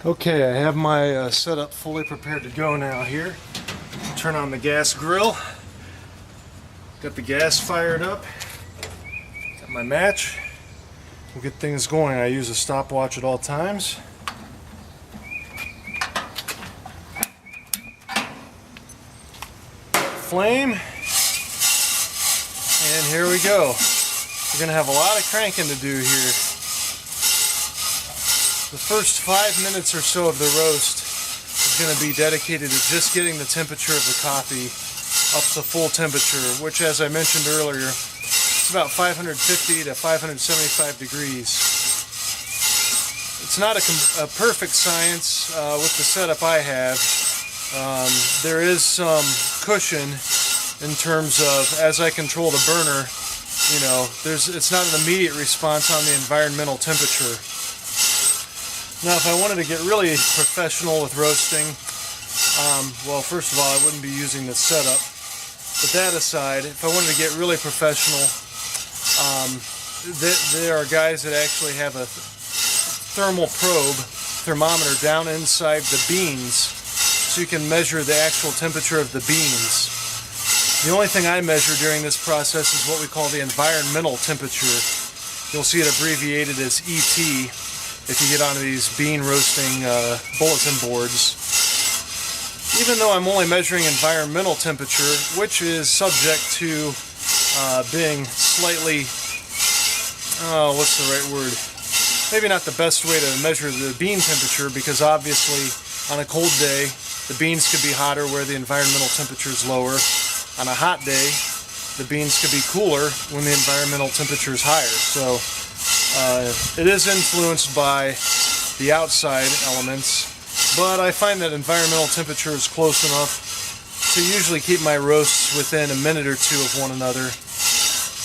Okay, I have my setup fully prepared to go now here. Turn on the gas grill. Got the gas fired up. Got my match. We'll get things going. I use a stopwatch at all times. Flame. And here we go. We're going to have a lot of cranking to do here. The first 5 minutes or so of the roast is going to be dedicated to just getting the temperature of the coffee up to full temperature, which, as I mentioned earlier, is about 550 to 575 degrees. It's not a perfect science with the setup I have. There is some cushion in terms of, as I control the burner, you know, it's not an immediate response on the environmental temperature. Now, if I wanted to get really professional with roasting, well, first of all, I wouldn't be using this setup. But that aside, if I wanted to get really professional, there are guys that actually have a thermometer down inside the beans, so you can measure the actual temperature of the beans. The only thing I measure during this process is what we call the environmental temperature. You'll see it abbreviated as ET if you get onto these bean roasting bulletin boards. Even though I'm only measuring environmental temperature, which is subject to being slightly, what's the right word? Maybe not the best way to measure the bean temperature, because obviously on a cold day the beans could be hotter where the environmental temperature is lower. On a hot day the beans could be cooler when the environmental temperature is higher. So it is influenced by the outside elements, but I find that environmental temperature is close enough to usually keep my roasts within a minute or two of one another.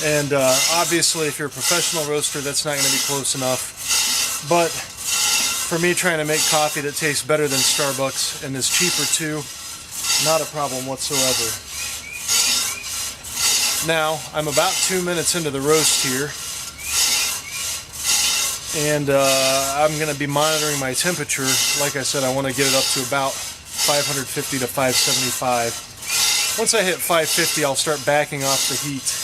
And obviously if you're a professional roaster, that's not going to be close enough. But for me, trying to make coffee that tastes better than Starbucks and is cheaper too, not a problem whatsoever. Now, I'm about 2 minutes into the roast here, and I'm going to be monitoring my temperature. Like I said, I want to get it up to about 550 to 575. Once I hit 550, I'll start backing off the heat.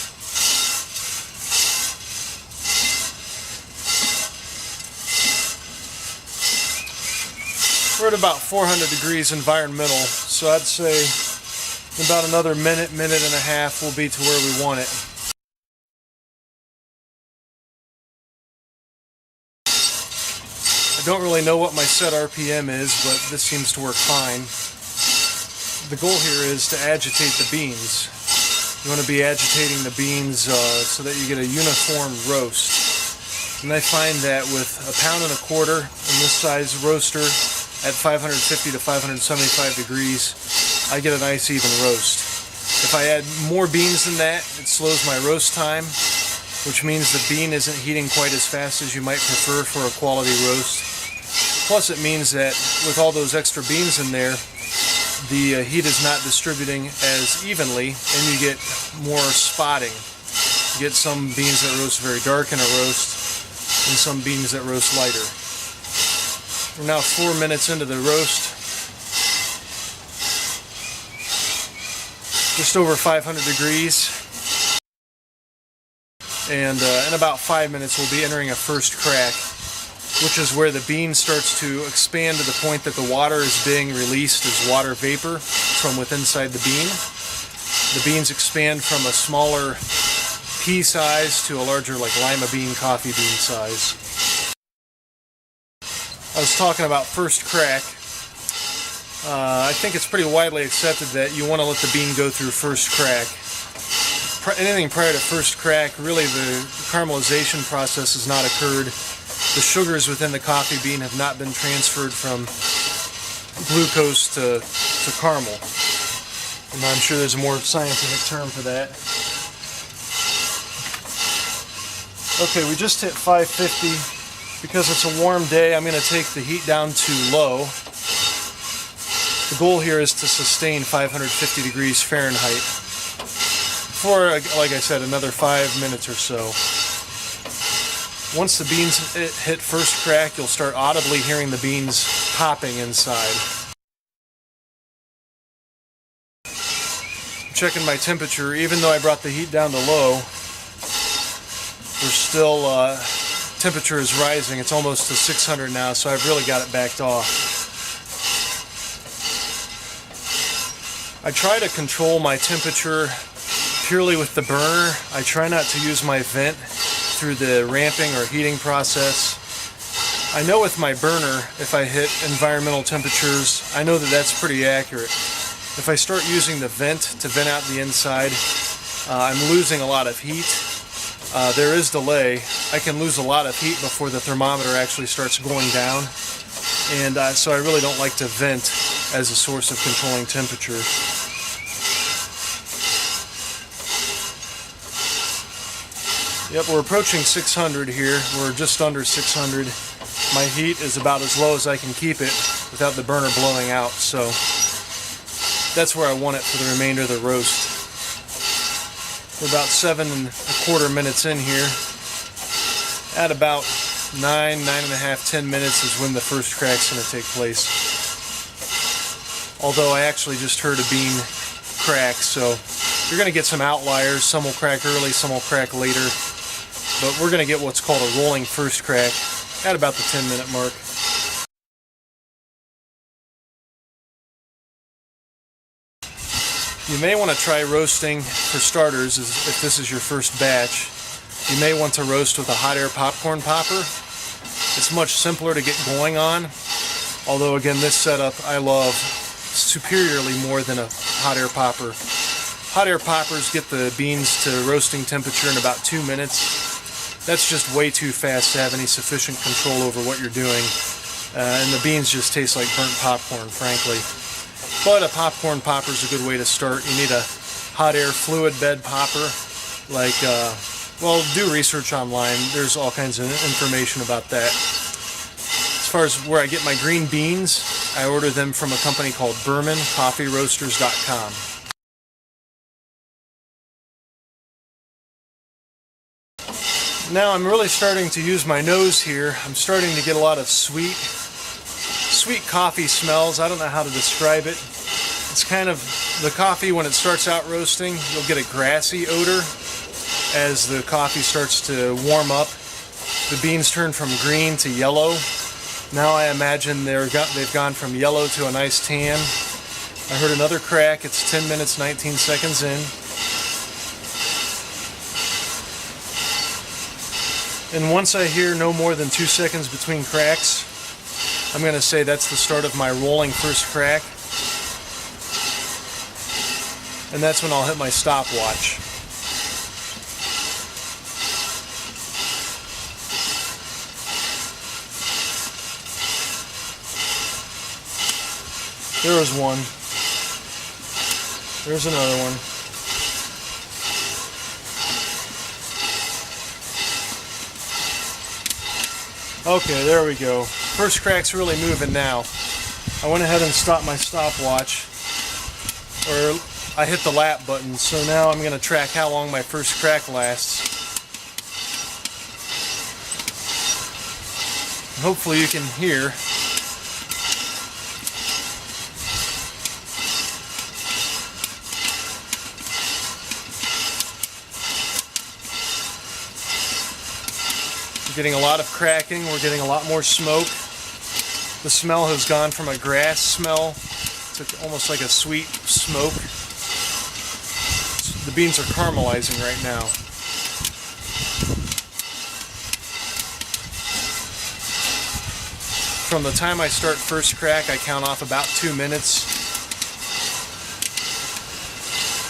We're at about 400 degrees environmental, so I'd say in about another minute and a half we'll be to where we want it. I don't really know what my set RPM is, but this seems to work fine. The goal here is to agitate the beans. You want to be agitating the beans so that you get a uniform roast. And I find that with 1.25 pounds in this size roaster at 550 to 575 degrees, I get a nice even roast. If I add more beans than that, it slows my roast time, which means the bean isn't heating quite as fast as you might prefer for a quality roast. Plus it means that with all those extra beans in there, the heat is not distributing as evenly, and you get more spotting. You get some beans that roast very dark in a roast, and some beans that roast lighter. We're now 4 minutes into the roast. Just over 500 degrees. And in about 5 minutes we'll be entering a first crack, which is where the bean starts to expand to the point that the water is being released as water vapor from within inside the bean. The beans expand from a smaller pea size to a larger, like lima bean, coffee bean size. I was talking about first crack. I think it's pretty widely accepted that you want to let the bean go through first crack. Anything prior to first crack, really the caramelization process has not occurred. The sugars within the coffee bean have not been transferred from glucose to caramel. And I'm sure there's a more scientific term for that. Okay, we just hit 550. Because it's a warm day, I'm going to take the heat down to low. The goal here is to sustain 550 degrees Fahrenheit for, like I said, another 5 minutes or so. Once the beans hit first crack, you'll start audibly hearing the beans popping inside. I'm checking my temperature. Even though I brought the heat down to low, we're still, temperature is rising. It's almost to 600 now, so I've really got it backed off. I try to control my temperature purely with the burner. I try not to use my vent through the ramping or heating process. I know with my burner, if I hit environmental temperatures, I know that that's pretty accurate. If I start using the vent to vent out the inside, I'm losing a lot of heat. There is delay. I can lose a lot of heat before the thermometer actually starts going down. And so I really don't like to vent as a source of controlling temperature. Yep, we're approaching 600 here. We're just under 600. My heat is about as low as I can keep it without the burner blowing out, so that's where I want it for the remainder of the roast. We're about 7¼ minutes in here. At about 9.5, 10 minutes is when the first crack's going to take place. Although I actually just heard a bean crack, so you're going to get some outliers. Some will crack early, some will crack later. But we're going to get what's called a rolling first crack at about the 10-minute mark. You may want to try roasting, for starters, if this is your first batch. You may want to roast with a hot air popcorn popper. It's much simpler to get going on, although again this setup I love superiorly more than a hot air popper. Hot air poppers get the beans to roasting temperature in about 2 minutes. That's just way too fast to have any sufficient control over what you're doing, and the beans just taste like burnt popcorn, frankly. But a popcorn popper is a good way to start. You need a hot air fluid bed popper, like, well, do research online. There's all kinds of information about that. As far as where I get my green beans, I order them from a company called BurmanCoffeeRoasters.com. Now I'm really starting to use my nose here. I'm starting to get a lot of sweet coffee smells. I don't know how to describe it. It's kind of, the coffee when it starts out roasting, you'll get a grassy odor. As the coffee starts to warm up, the beans turn from green to yellow. Now I imagine they've gone from yellow to a nice tan. I heard another crack. It's 10 minutes, 19 seconds in. And once I hear no more than 2 seconds between cracks, I'm going to say that's the start of my rolling first crack. And that's when I'll hit my stopwatch. There was one. There's another one. Okay, there we go. First crack's really moving now. I went ahead and stopped my stopwatch, or I hit the lap button, so now I'm going to track how long my first crack lasts. Hopefully you can hear. We're getting a lot of cracking, we're getting a lot more smoke. The smell has gone from a grass smell to almost like a sweet smoke. The beans are caramelizing right now. From the time I start first crack, I count off about 2 minutes.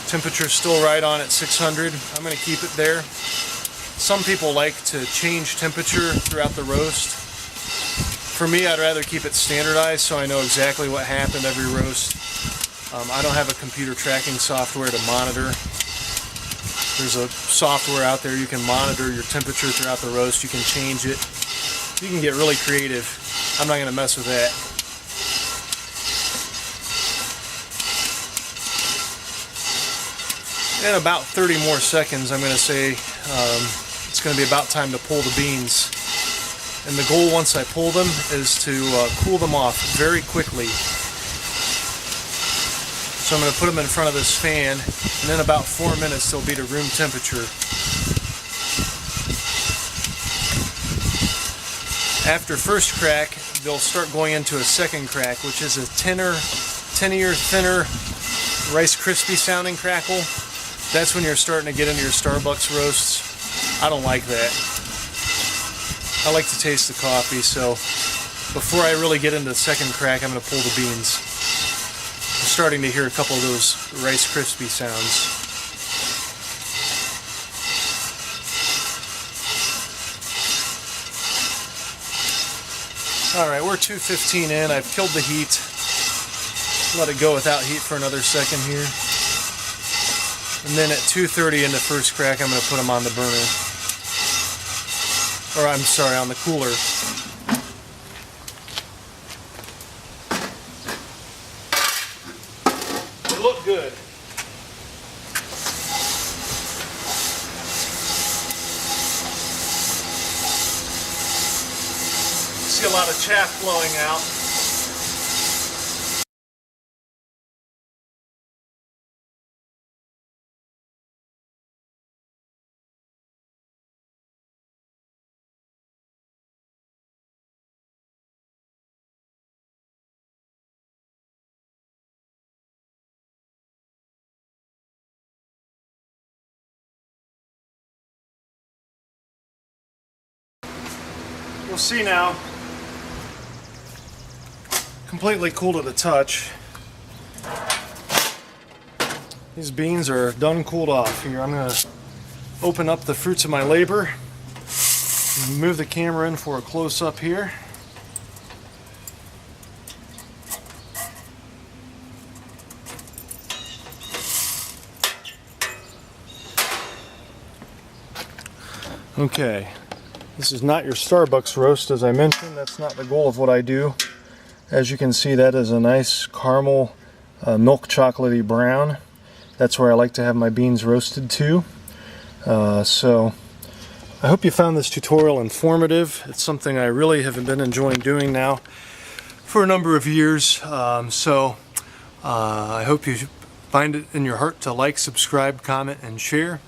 Temperature's still right on at 600. I'm going to keep it there. Some people like to change temperature throughout the roast. For me, I'd rather keep it standardized so I know exactly what happened every roast. I don't have a computer tracking software to monitor. There's a software out there you can monitor your temperature throughout the roast. You can change it. You can get really creative. I'm not going to mess with that. In about 30 more seconds, I'm going to say it's going to be about time to pull the beans. And the goal once I pull them is to cool them off very quickly. So I'm going to put them in front of this fan, and in about 4 minutes they'll be to room temperature. After first crack, they'll start going into a second crack, which is a thinner Rice Krispie sounding crackle. That's when you're starting to get into your Starbucks roasts. I don't like that. I like to taste the coffee, so before I really get into the second crack, I'm going to pull the beans. I'm starting to hear a couple of those Rice Krispie sounds. Alright, we're 2:15 in. I've killed the heat. Let it go without heat for another second here. And then at 2:30 in the first crack, I'm going to put them on the burner. Or I'm sorry, on the cooler. They look good. See a lot of chaff flowing out. You'll see now, completely cool to the touch. These beans are done cooled off. Here, I'm going to open up the fruits of my labor and move the camera in for a close-up here. Okay. This is not your Starbucks roast, as I mentioned. That's not the goal of what I do. As you can see, that is a nice caramel, milk chocolatey brown. That's where I like to have my beans roasted to. So I hope you found this tutorial informative. It's something I really have been enjoying doing now for a number of years. I hope you find it in your heart to like, subscribe, comment, and share.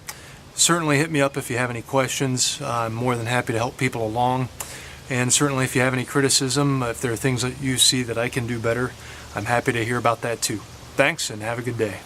Certainly hit me up if you have any questions. I'm more than happy to help people along. And certainly if you have any criticism, if there are things that you see that I can do better, I'm happy to hear about that too. Thanks and have a good day.